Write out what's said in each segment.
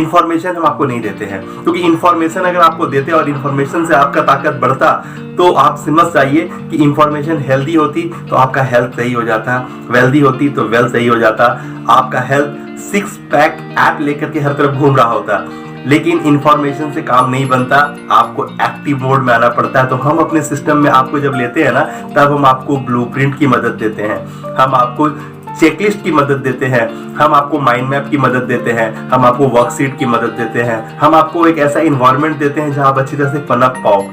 Information हम आपको नहीं देते हैं, क्योंकि इंफॉर्मेशन अगर आपको देते और इंफॉर्मेशन से आपका ताकत बढ़ता तो आप समझ जाइए कि इंफॉर्मेशन हेल्दी होती तो आपका हेल्थ सही हो जाता, वेल्दी होती तो वेल्थ सही हो जाता, आपका हेल्थ 6 पैक ऐप लेकर के हर तरफ घूम रहा होता। लेकिन इंफॉर्मेशन से काम नहीं बनता, आपको एक्टिव मोड में आना पड़ता है। तो हम अपने सिस्टम में आपको जब लेते हैं ना, तब हम आपको ब्लूप्रिंट की मदद देते हैं, हम आपको चेकलिस्ट की मदद देते हैं, हम आपको माइंड मैप की मदद देते हैं, हम आपको वर्कशीट की मदद देते हैं, हम आपको एक ऐसा इन्वायरमेंट देते हैं जहां आप अच्छी तरह से पनप पाओ।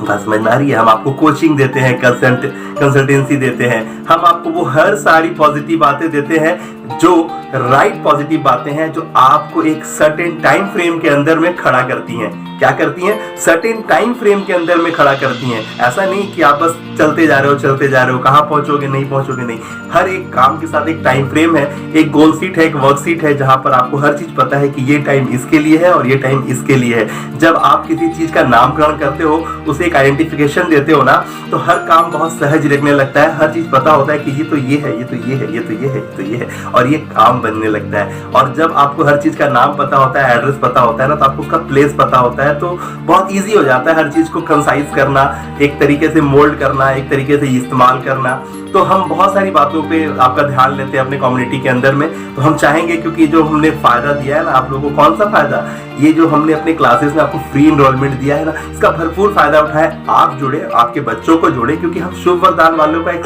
बात समझ में आ रही है? हम आपको कोचिंग देते हैं, कंसल्टेंसी देते हैं, हम आपको वो हर सारी पॉजिटिव बातें देते हैं जो राइट पॉजिटिव बातें हैं, जो आपको एक सर्टेन टाइम फ्रेम के अंदर में खड़ा करती हैं। क्या करती हैं? सर्टेन टाइम फ्रेम के अंदर में खड़ा करती हैं। ऐसा नहीं कि आप बस चलते जा रहे हो, कहाँ पहुंचोगे नहीं। हर एक काम के साथ एक टाइम फ्रेम है, एक गोल सीट है, एक वर्कशीट है, जहां पर आपको हर चीज पता है कि ये टाइम इसके लिए है और ये टाइम इसके लिए है। जब आप किसी चीज का नामकरण करते हो, उसे एक आइडेंटिफिकेशन देते हो ना, तो हर काम बहुत सहज लगने लगता है। हर चीज पता होता है कि ये तो ये है, ये तो ये है, ये तो ये है, ये तो ये है, और ये काम बनने लगता है। और जब आपको हर चीज का नाम पता होता है, एड्रेस पता होता है ना, तो आपको उसका प्लेस पता होता है, तो बहुत इजी हो जाता है हर चीज को कंसाइज करना, एक तरीके से मोल्ड करना, एक तरीके से इस्तेमाल करना। तो हम बहुत सारी बातों पे आपका ध्यान लेते हैं अपने कम्युनिटी के अंदर में। तो हम चाहेंगे, क्योंकि जो हमने फायदा दिया है ना आप लोगों को, कौन सा फायदा? ये जो हमने अपने क्लासेस में आपको फ्री एनरोलमेंट दिया है ना, इसका भरपूर फायदा उठाए, आप जुड़े, आपके बच्चों को जोड़े, क्योंकि हम शुभ वरदान वालों का एक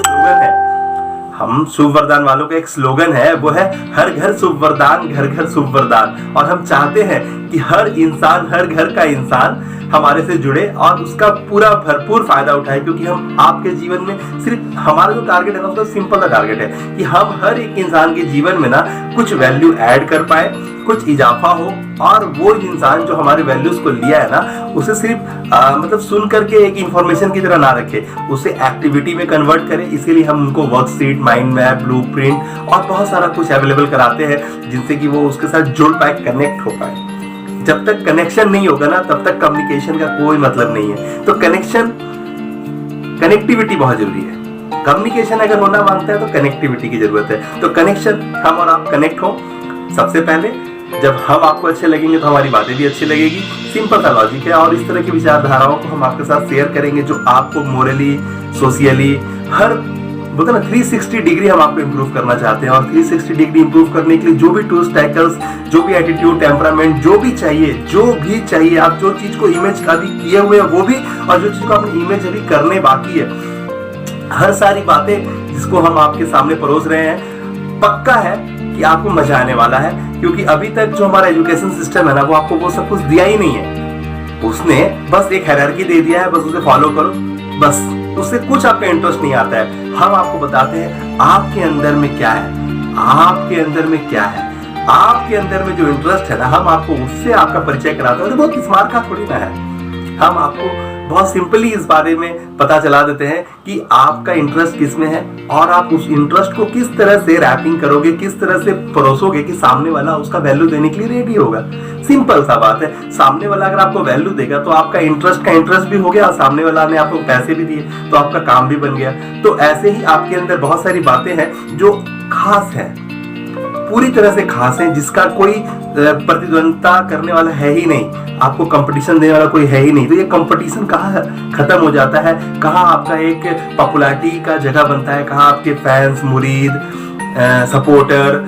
स्लोगन है, वो है हर घर शुभ वरदान, घर घर शुभ वरदान। और हम चाहते हैं कि हर इंसान, हर घर का इंसान हमारे से जुड़े और उसका पूरा भरपूर फायदा उठाए, क्योंकि हम आपके जीवन में सिर्फ हमारा जो टारगेट है ना, उसका सिंपल सा टारगेट है कि हम हर एक इंसान के जीवन में ना कुछ वैल्यू ऐड कर पाए, कुछ इजाफा हो, और वो इंसान जो हमारे वैल्यूज को लिया है ना, उसे सिर्फ मतलब सुन करके एक इंफॉर्मेशन की तरह ना रखे, उसे एक्टिविटी में कन्वर्ट करें। इसीलिए हम उनको वर्कशीट, माइंड मैप, ब्लूप्रिंट और बहुत सारा कुछ अवेलेबल कराते हैं, जिनसे कि वो उसके साथ जुड़ पाए, कनेक्ट हो पाए। जब तक कनेक्शन नहीं होगा ना, तब तक कम्युनिकेशन का कोई मतलब नहीं है। तो कनेक्टिविटी बहुत जरूरी है। कम्युनिकेशन अगर होना मांगता है तो कनेक्टिविटी की जरूरत है। तो कनेक्शन, हम और आप कनेक्ट हो। सबसे पहले जब हम आपको अच्छे लगेंगे तो हमारी बातें भी अच्छी लगेगी। सिंपल सा लॉजिक है। और इस तरह की विचारधाराओं को हम आपके साथ शेयर करेंगे जो आपको मोरली, सोशियली, हर बोलते ना 360 डिग्री हम आपको इंप्रूव करना चाहते हैं। और 360 डिग्री इंप्रूव करने के लिए जो भी टूल्स, टैकल्स, जो भी एटीट्यूड, टेम्परामेंट, जो भी चाहिए, आप जो चीज को इमेज अभी किए हुए हैं वो भी, और जो चीज को आपने इमेज अभी करने बाकी है, हर सारी बातें जिसको हम आपके सामने परोस रहे हैं, पक्का है कि आपको मजा आने वाला है। क्योंकि अभी तक जो हमारा एजुकेशन सिस्टम है ना, वो आपको वो सब कुछ दिया ही नहीं है। उसने बस एक हायरार्की दे दिया है, बस उसे फॉलो करो, बस उससे कुछ आपका इंटरेस्ट नहीं आता है। हम आपको बताते हैं आपके अंदर में क्या है, आपके अंदर में क्या है, आपके अंदर में जो इंटरेस्ट है ना, हम आपको उससे आपका परिचय कराते हैं। बहुत स्मार्ट का थोड़ी ना है, हम आपको बहुत सिंपली इस बारे में पता चला देते हैं कि आपका इंटरेस्ट किस में है, और आप उस इंटरेस्ट को किस तरह से रैपिंग करोगे, किस तरह से परोसोगे कि सामने वाला उसका वैल्यू देने के लिए रेडी होगा। सिंपल सा बात है। सामने वाला अगर आपको वैल्यू देगा तो आपका इंटरेस्ट का इंटरेस्ट भी हो गया, और सामने वाला ने आपको पैसे भी दिए तो आपका काम भी बन गया। तो ऐसे ही आपके अंदर बहुत सारी बातें हैं जो खास है, पूरी तरह से खास है, जिसका कोई प्रतिद्वंदता करने वाला है ही नहीं, आपको कंपटीशन देने वाला कोई है ही नहीं। तो ये कंपटीशन कहाँ खत्म हो जाता है, कहाँ आपका एक पॉपुलैरिटी का जगह बनता है, कहाँ आपके फैंस, मुरीद, सपोर्टर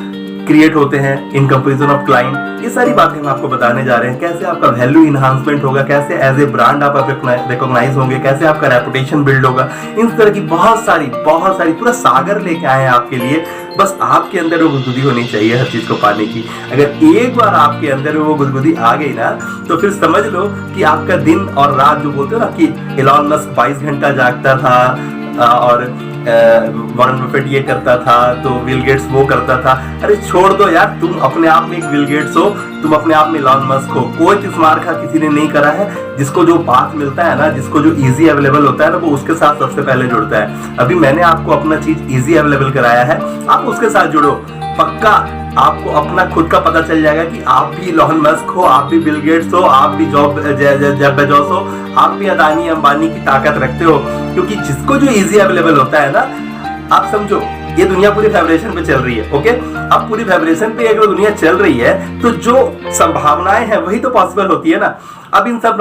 क्रिएट होते हैं इन कंपैरिजन ऑफ क्लाइंट। ये सारी बातें हम आपको बताने जा रहे हैं। कैसे आपका वैल्यू इन्हांसमेंट होगा, कैसे एज ए ब्रांड आप रिकॉग्नाइज होंगे, कैसे आपका रेपुटेशन बिल्ड होगा। इन तरह की बहुत सारी पूरा सागर लेके आए हैं आपके लिए। बस आपके अंदर वो गुदगुदी होनी चाहिए हर चीज को पाने की। अगर एक बार आपके अंदर वो गुदगुदी आ गई ना, तो फिर समझ लो कि आपका दिन और रात, जो बोलते हो ना कि एलन मस्क 22 घंटा जागता था और वॉरेन बफेट ये करता था, तो बिल गेट्स वो करता था। अरे छोड़ दो यार, तुम अपने आप में एक बिल गेट्स हो, तुम अपने आप में एलन मस्क हो। कोई तिस्मार का किसी ने नहीं करा है। जिसको जो पाथ मिलता है ना, जिसको जो इजी अवेलेबल होता है ना, वो उसके साथ सबसे पहले जुड़ता है। अभी मैंने आपको अपना चीज इजी अवेलेबल कराया है, आप उसके साथ जुड़ो। पक्का आपको अपना खुद का पता चल जाएगा कि आप भी एलन मस्क हो, आप भी बिल गेट्स हो, आप भी जेफ बेजोस हो, आप भी अदानी अंबानी की ताकत रखते हो। क्योंकि जिसको जो इजी अवेलेबल होता है ना, आप समझो ये दुनिया पूरी वाइब्रेशन पे चल रही है। ओके, अब पूरी वाइब्रेशन पे अगर दुनिया चल रही है तो जो संभावनाएं हैं वही तो पॉसिबल होती है ना। अब इन सब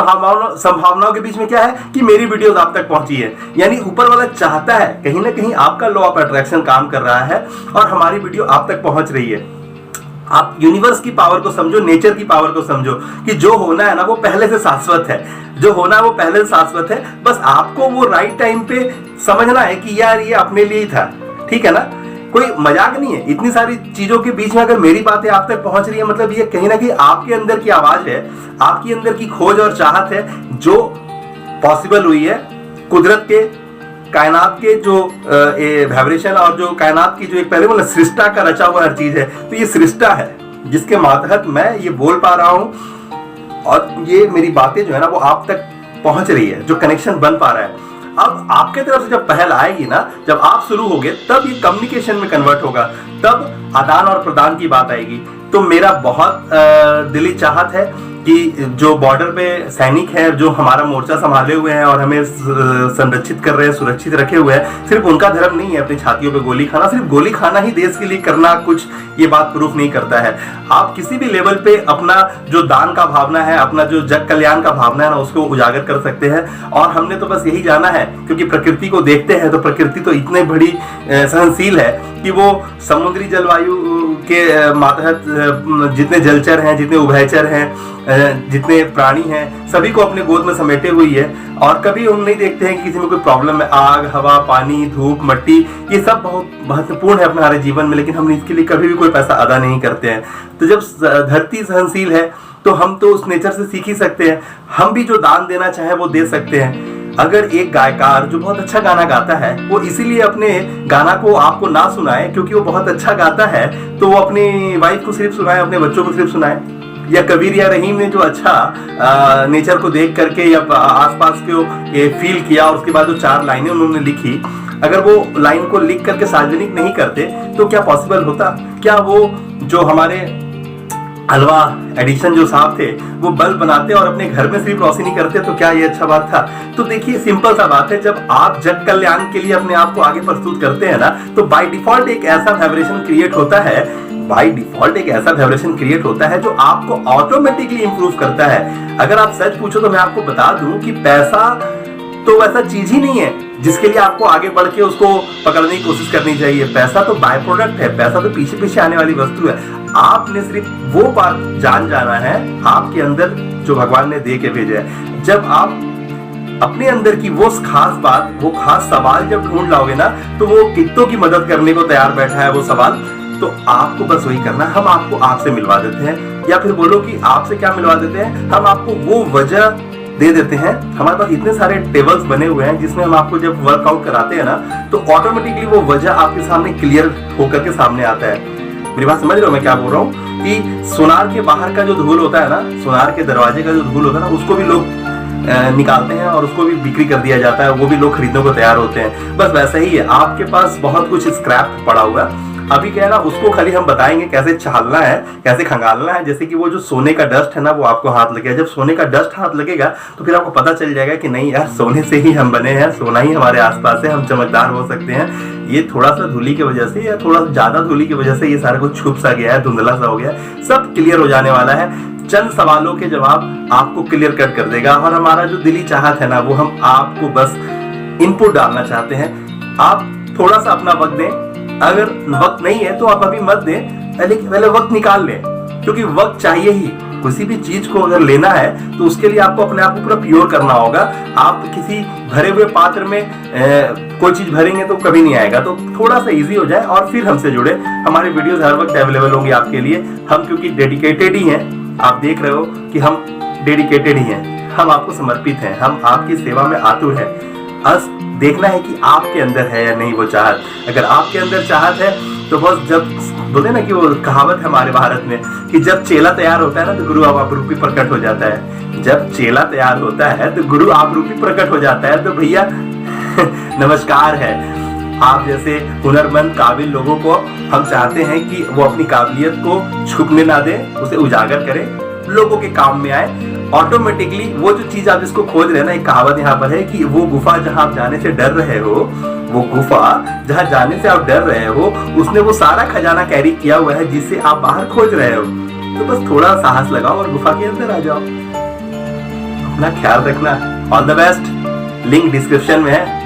संभावनाओं के बीच में क्या है कि मेरी वीडियोस आप तक पहुंची है, यानी ऊपर वाला चाहता है, कहीं ना कहीं आपका लॉ ऑफ अट्रैक्शन काम कर रहा है और हमारी वीडियो आप तक पहुंच रही है। आप यूनिवर्स की पावर को समझो, नेचर की पावर को समझो कि जो होना है ना वो पहले से शाश्वत है, जो होना है वो पहले से शाश्वत है। बस आपको वो राइट टाइम पे समझना है कि यार ये अपने लिए ही था, ठीक है ना। कोई मजाक नहीं है। इतनी सारी चीजों के बीच में अगर मेरी बातें आप तक पहुंच रही है, मतलब ये कहीं ना कहीं आपके अंदर की आवाज है, आपकी अंदर की खोज और चाहत है जो पॉसिबल हुई है कुदरत के, कायनात के जो वाइब्रेशन और जो कायनात की जो एक पहले बोला सृष्टा का रचा हुआ हर चीज है। तो ये सृष्टा है जिसके मातहत मैं ये बोल पा रहा हूं और ये मेरी बातें जो है ना वो आप तक पहुंच रही है, जो कनेक्शन बन पा रहा है। अब आपके तरफ से जब पहल आएगी ना, जब आप शुरू होगे तब ये कम्युनिकेशन में कन्वर्ट होगा, तब आदान और प्रदान की बात आएगी। तो मेरा बहुत दिली चाहत है कि जो बॉर्डर पे सैनिक हैं, जो हमारा मोर्चा संभाले हुए हैं और हमें संरक्षित कर रहे हैं, सुरक्षित रखे हुए हैं, सिर्फ उनका धर्म नहीं है अपनी छातियों पे गोली खाना। सिर्फ गोली खाना ही देश के लिए करना कुछ ये बात प्रूफ नहीं करता है। आप किसी भी लेवल पे अपना जो दान का भावना है, अपना जो जग कल्याण का भावना है ना, उसको उजागर कर सकते हैं। और हमने तो बस यही जाना है, क्योंकि प्रकृति को देखते हैं तो प्रकृति तो इतनी बड़ी सहनशील है कि वो समुद्री जलवायु के मातहत जितने जलचर हैं, जितने उभयचर हैं, जितने प्राणी हैं, सभी को अपने गोद में समेटे हुई है। और कभी हम नहीं देखते हैं कि किसी में कोई प्रॉब्लम है। आग, हवा, पानी, धूप, मिट्टी, ये सब बहुत महत्वपूर्ण है अपने हमारे जीवन में, लेकिन हम इसके लिए कभी भी कोई पैसा अदा नहीं करते हैं। तो जब धरती सहनशील है तो हम तो उस नेचर से सीख ही सकते हैं। हम भी जो दान देना चाहे वो दे सकते हैं। अगर एक गायकार जो बहुत अच्छा गाना गाता है वो इसीलिए अपने गाना को आपको ना सुनाए क्योंकि वो बहुत अच्छा गाता है, तो वो अपनी वाइफ को सिर्फ सुनाए, अपने बच्चों को सिर्फ सुनाए। या कबीर या रहीम ने जो अच्छा नेचर को देख करके या आसपास को ये फील किया और उसके बाद जो 4 लाइनें उन्होंने लिखी, अगर वो लाइन को लिख करके सार्वजनिक नहीं करते तो क्या पॉसिबल होता? क्या वो जो हमारे हलवा एडिशन जो साहब थे वो बल्ब बनाते और अपने घर में सिर्फ रोशनी करते, तो क्या ये अच्छा बात था? तो देखिए सिंपल सा बात है, जब आप जग कल्याण के लिए अपने आप को आगे प्रस्तुत करते हैं ना, तो बाय डिफॉल्ट एक ऐसा वाइब्रेशन क्रिएट होता है, बाय डिफॉल्ट एक ऐसा वाइब्रेशन क्रिएट होता है जो आपको ऑटोमेटिकली इंप्रूव करता है। अगर आप सच पूछो तो मैं आपको बता दूं कि पैसा तो वैसा चीज ही नहीं है जिसके लिए आपको आगे बढ़ के उसको पकड़ने की कोशिश करनी चाहिए। पैसा तो बाय प्रोडक्ट है, पैसा तो पीछे पीछे आने वाली वस्तु है। आपने सिर्फ वो बात जाना है आपके अंदर जो भगवान ने दे के भेजा है। जब आप अपने अंदर की वो खास बात, वो खास सवाल जब ढूंढ लाओगे ना, तो वो कितनों की मदद करने को तैयार बैठा है वो सवाल। तो आपको बस वही करना, हम आपको आपसे मिलवा देते हैं, या फिर बोलो कि आपसे क्या मिलवा देते हैं, हम आपको वो वजह दे देते हैं। हमारे पास इतने सारे टेबल्स बने हुए हैं जिसमें हम आपको जब वर्कआउट कराते हैं ना, तो ऑटोमेटिकली वो वजह आपके सामने क्लियर होकर के सामने आता है। मेरी बात समझ रहे हो मैं क्या बोल रहा हूँ? कि सोनार के बाहर का जो धूल होता है ना, सोनार के दरवाजे का जो धूल होता है ना, उसको भी लोग निकालते हैं और उसको भी बिक्री कर दिया जाता है, वो भी लोग खरीदने को तैयार होते हैं। बस वैसा ही है, आपके पास बहुत कुछ स्क्रैप पड़ा हुआ है। अभी क्या है ना, उसको खाली हम बताएंगे कैसे छालना है, कैसे खंगालना है। जैसे कि वो जो सोने का डस्ट है ना, वो आपको हाथ लगेगा। जब सोने का डस्ट हाथ लगेगा तो फिर आपको पता चल जाएगा कि नहीं यार, सोने से ही हम बने हैं, सोना ही हमारे आसपास है, हम चमकदार हो सकते हैं। ये थोड़ा सा धूली की वजह से या थोड़ा ज्यादा धूली की वजह से ये सारा कुछ छुप सा गया है, धुंधला सा हो गया, सब क्लियर हो जाने वाला है। चंद सवालों के जवाब आपको क्लियर कट कर देगा। और हमारा जो दिली चाहत है ना, वो हम आपको बस इनपुट डालना चाहते हैं। आप थोड़ा सा अपना वक्त दें, अगर वक्त नहीं है तो आप अभी मत दें, लेकिन पहले वक्त निकाल लें, क्योंकि वक्त चाहिए ही। किसी भी चीज को अगर लेना है तो उसके लिए आपको अपने आप को पूरा प्योर करना होगा। आप किसी भरे हुए पात्र में कोई चीज भरेंगे तो कभी नहीं आएगा। तो थोड़ा सा इजी हो जाए और फिर हमसे जुड़े। हमारे वीडियोस हर वक्त अवेलेबल होंगे आपके लिए। हम क्योंकि डेडिकेटेड ही हैं, आप देख रहे हो कि हम डेडिकेटेड ही हैं, हम आपको समर्पित हैं, हम आपकी सेवा में आतुर हैं। बस देखना है कि आपके अंदर है या नहीं वो चाहत। अगर आपके अंदर चाहत है तो बस, जब बोलते ना कि वो कहावत है हमारे भारत में कि जब चेला तैयार होता है ना, तो गुरु आप रूपी प्रकट हो जाता है। जब चेला तैयार होता है तो गुरु आप रूपी प्रकट हो जाता है। तो भैया नमस्कार है। आप जैसे हुनरमंद काबिल लोगों को हम चाहते हैं कि वो अपनी काबिलियत को छुपने ना दे, उसे उजागर करें, लोगों के काम में आए। ऑटोमेटिकली वो जो चीज आप जिसको खोज रहे हैं ना, एक कहावत यहाँ पर है कि वो गुफा जहां आप जाने से डर रहे हो, वो गुफा जहां जाने से आप डर रहे हो, उसने वो सारा खजाना कैरी किया हुआ है जिससे आप बाहर खोज रहे हो। तो बस थोड़ा साहस लगाओ और गुफा के अंदर आ जाओ। अपना ख्याल रखना। All the best. Link description में है।